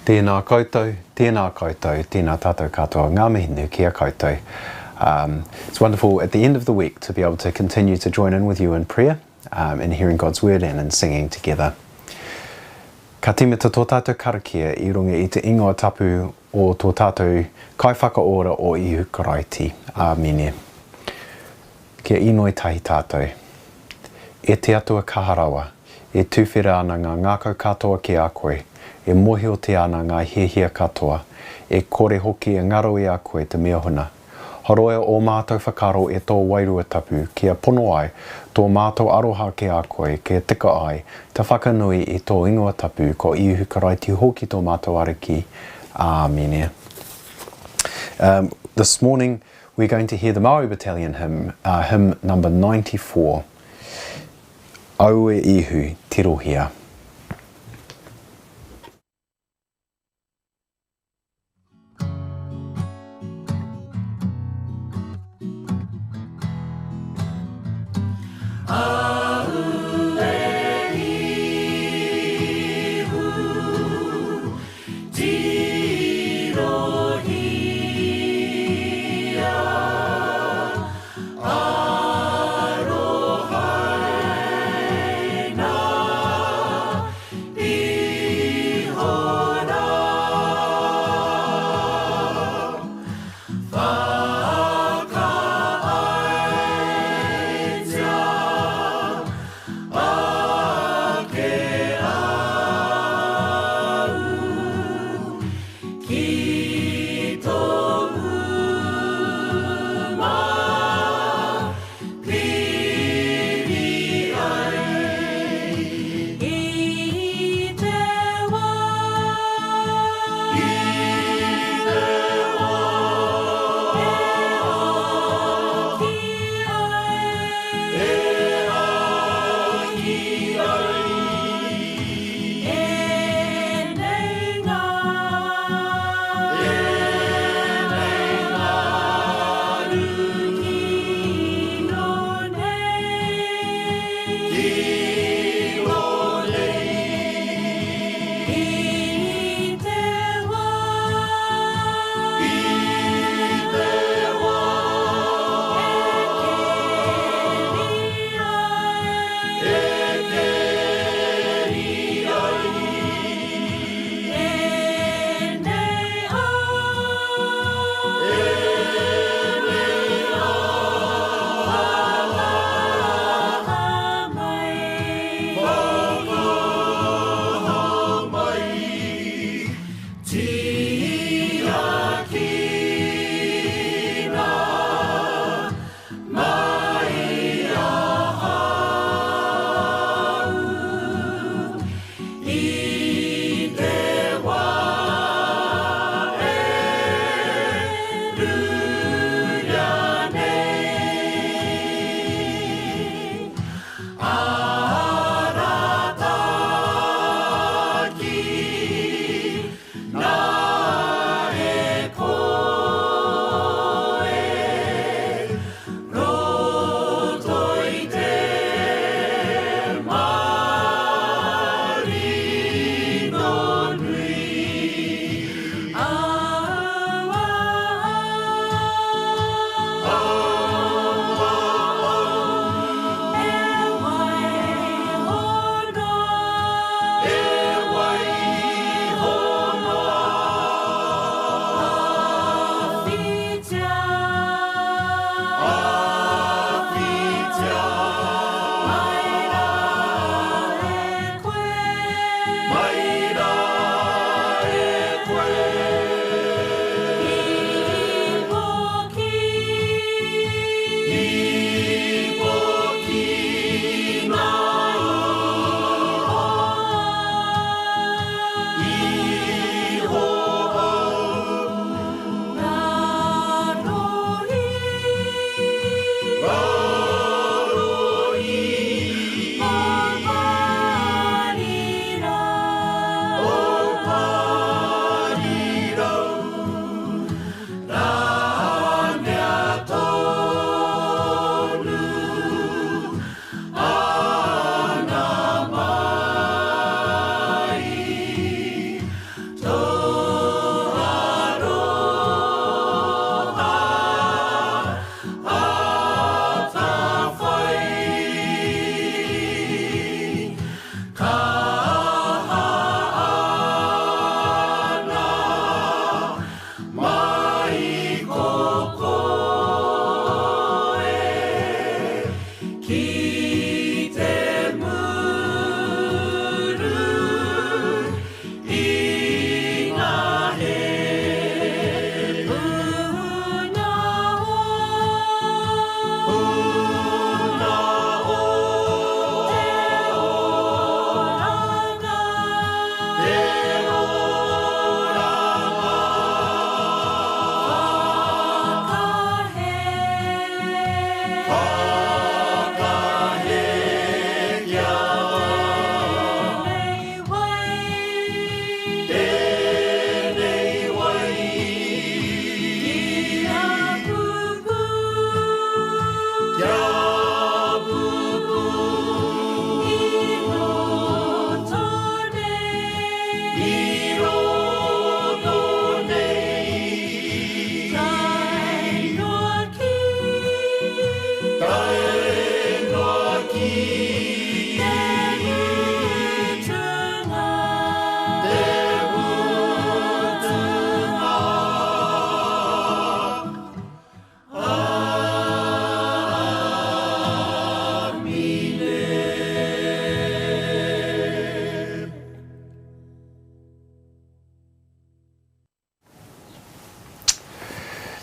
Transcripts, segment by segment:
Tēnā koutou, tēnā koutou, tēnā tātou katoa, ngā mihi kia koutou. It's wonderful at the end of the week to be able to continue to join in with you in prayer, in hearing God's word and in singing together. Ka timeta tō tātou karakia I runga I te ingoa tapu o tō tātou kaiwhakaora o ihu karaiti. Āmene. Kia inoi tahi tātou. E te atua kaharawa, e tūwhera ana ngā ngākau katoa ki a koe, e mohi o te ana ngā hiehia katoa, e kore hoki e ngaro I a koe te mea huna. Horoea o mātou whakaro e tō wairua tapu, kia pono ai, tō mātou aroha ki a koe, kia tika ai, te whakanui I tō ingoa tapu, ko iuhu karaiti hoki tō mātou ariki. Āmene. This morning we're going to hear the Maori Battalion hymn, hymn number 94. Aue ihu tirohia.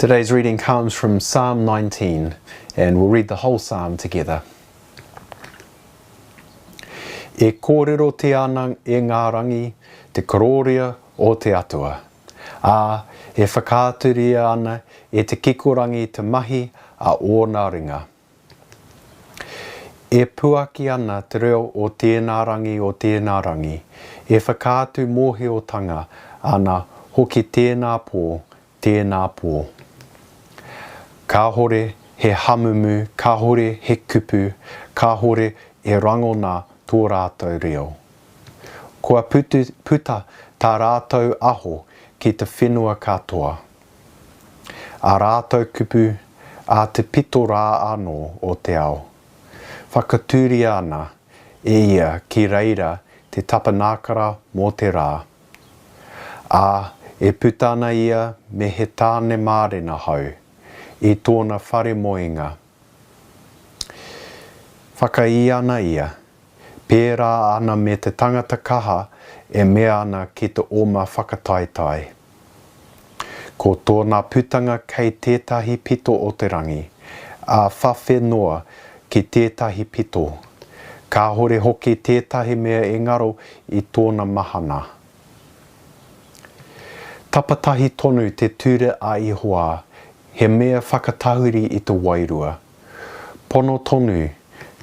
Today's reading comes from Psalm 19, and we'll read the whole psalm together. E kōrero te ana e ngā rangi, te kororia o te atua. E whakaaturia ana e te kikorangi te mahi a ōna ringa. E puaki ana te reo o tēnā rangi, e whakaatu mōhiotanga ana hoki tēnā pō. Ka hore he hamumu, ka hore he kupu, ka hore e rangona tō rātou reo. Kua puta tā rātou aho ki te whenua katoa. A rātou kupu, a te pito rā anō o te ao. Whakatūri ana e ia ki reira te tapanakara mō te rā. E putana ia me he tāne mārena hau, i tōna whare moenga. Whakai ana ia, pērā ana me te tangata kaha e mea ana ki te oma whakataitai. Ko tōna putanga kei tētahi pito o te rangi, a whawhenua ki tētahi pito. Ka hore hoki tētahi mea e ngaro i tōna mahana. Tapatahi tonu te ture a ihoa, he mea whakatahuri i te wairua. Pono tonu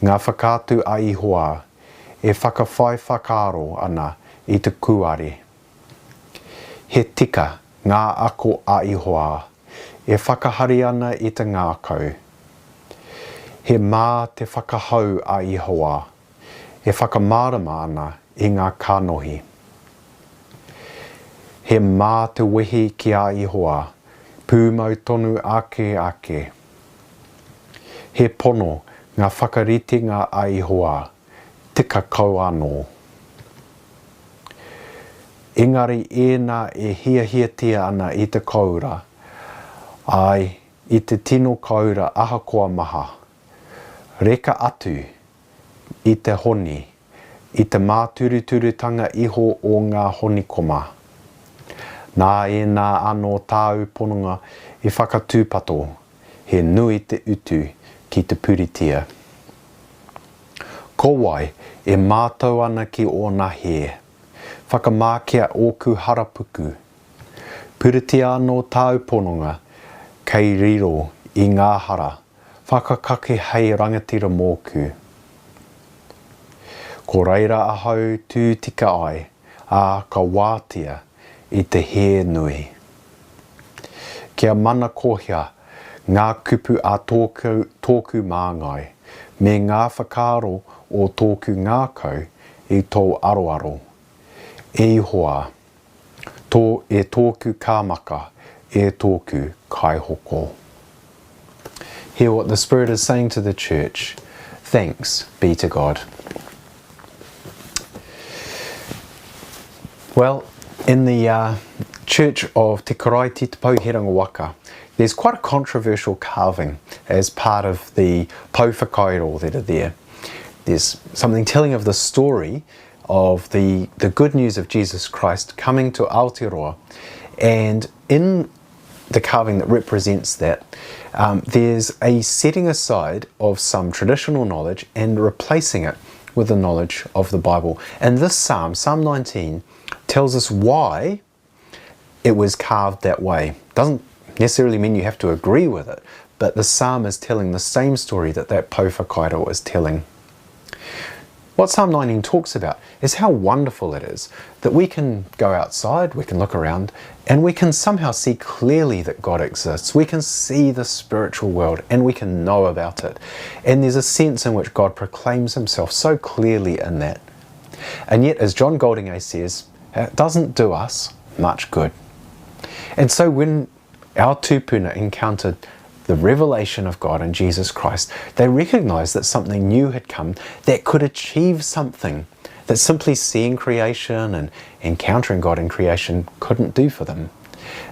ngā whakātu a ihoa, e whakawhai whakaaro ana i te kuare. He tika ngā ako a ihoa, e whakahari ana i te ngākau. He mā te whakahau a ihoa, e whakamārama ana i ngā kānohi. He mā te wehi ki a ihoa, pūmau tonu ake. He pono ngā whakaritinga a ihoa, tika kau anō. Engari ēnā e hiahiatia ana i te kaura, ai i te tino kaura ahakoa maha. Reka atu i te honi, i te māturuturutanga iho o ngā honikoma. Nā e nā anō tāu pononga i whakatūpato, he nui te utu ki te puritia. Ko wai e mātau ana ki ōna he, whakamākia ōku harapuku. Puritia anō tāu pononga, kei riro i ngā hara, whakakake hei rangatira mōku. Ko reira ahau tū tika ai, ka wātia, i te he nui. Kia mana kohia ngā kupu a tōku māngai, me ngā whakaaro o tōku ngākau i tō aroaro. E ihoa, e tōku kāmaka, e tōku kaihoko. Hear what the Spirit is saying to the church. Thanks be to God. Well, in the church of Te Karakia Te Pouheranga Waka, there's quite a controversial carving as part of the pauwhakairo that are there. There's something telling of the story of the good news of Jesus Christ coming to Aotearoa, and in the carving that represents that, there's a setting aside of some traditional knowledge and replacing it with the knowledge of the Bible. And this psalm, Psalm 19, tells us why it was carved that way. Doesn't necessarily mean you have to agree with it, but the psalm is telling the same story that pauwhakairo is telling. What Psalm 19 talks about is how wonderful it is that we can go outside, we can look around, and we can somehow see clearly that God exists. We can see the spiritual world and we can know about it. And there's a sense in which God proclaims himself so clearly in that. And yet, as John Goldingay says, it doesn't do us much good. And so when our tupuna encountered the revelation of God in Jesus Christ, they recognized that something new had come that could achieve something that simply seeing creation and encountering God in creation couldn't do for them.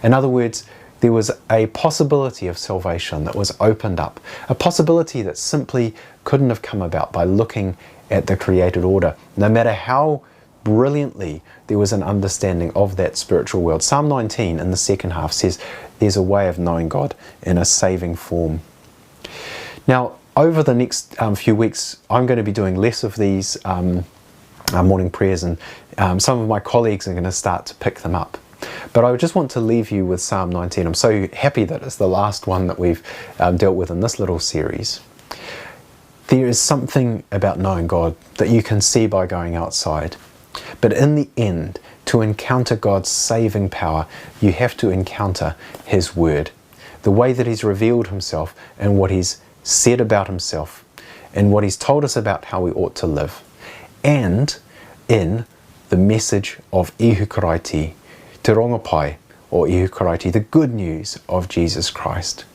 In other words, there was a possibility of salvation that was opened up, a possibility that simply couldn't have come about by looking at the created order. No matter how brilliantly there was an understanding of that spiritual world. Psalm 19 in the second half says there's a way of knowing God in a saving form. Now, over the next few weeks, I'm going to be doing less of these morning prayers, and some of my colleagues are going to start to pick them up. But I just want to leave you with Psalm 19. I'm so happy that it's the last one that we've dealt with in this little series. There is something about knowing God that you can see by going outside. But in the end, to encounter God's saving power, you have to encounter His Word. The way that He's revealed Himself and what He's said about Himself and what He's told us about how we ought to live. And in the message of Ihu Karaiti, Te Rongopai, or Ihu Karaiti, the good news of Jesus Christ.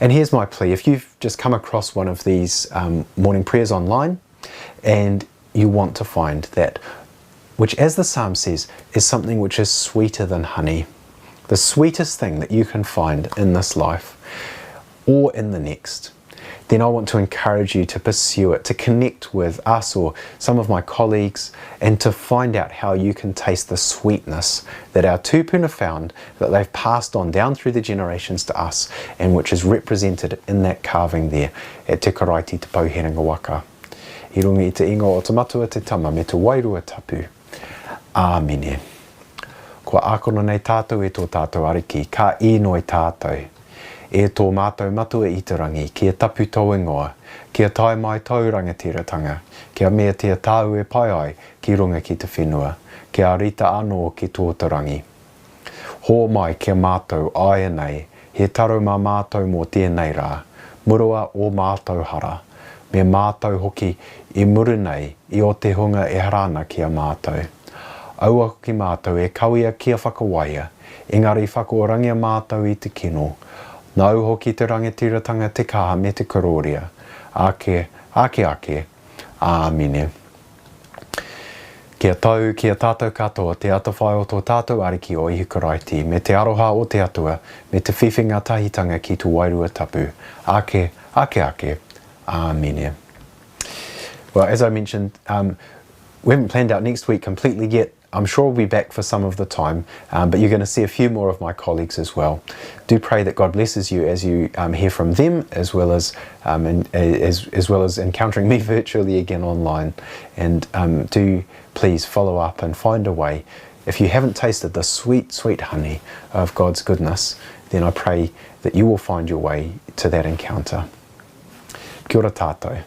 And here's my plea. If you've just come across one of these morning prayers online and you want to find that, which as the psalm says, is something which is sweeter than honey, the sweetest thing that you can find in this life or in the next, then I want to encourage you to pursue it, to connect with us or some of my colleagues, and to find out how you can taste the sweetness that our tupuna found, that they've passed on down through the generations to us, and which is represented in that carving there at Te Karaiti Te Pauherenga Waka. I runga I te ingo o te matua te tama me te wairua tapu. Āmine. Kua ākono nei tātou e tō tātou ariki, ka inoi tātou. E tō mātou matua i te rangi, kia tapu tau ingoa, kia tai mai tau rangatiratanga, kia mea tia tāu e pai ai ki runga ki te whenua, kia rita anō ki tō te rangi. Hō mai kia mātou aia nei, he taro mā mātou mō tēnei rā, murua o mātou hara, me mātou hoki I muru nei I o te hunga e harana kia mātou. Aua ki mātou e kawia kia whakawaia, engari whakorangia mātou I te kino, nau hoki te rangatiratanga te kaha me te karoria. Ake, āmine. Kia tau, kia tātou katoa, te atawhai o tō tātou ariki o Ihu Karaiti, me te aroha o te atua, me te whiwhinga tahitanga ki tō wairua tapu. Ake, āmine. Well, as I mentioned, we haven't planned out next week completely yet. I'm sure we'll be back for some of the time, but you're going to see a few more of my colleagues as well. Do pray that God blesses you as you hear from them, as well as encountering me virtually again online. And do please follow up and find a way. If you haven't tasted the sweet, sweet honey of God's goodness, then I pray that you will find your way to that encounter. Kia ora tātou.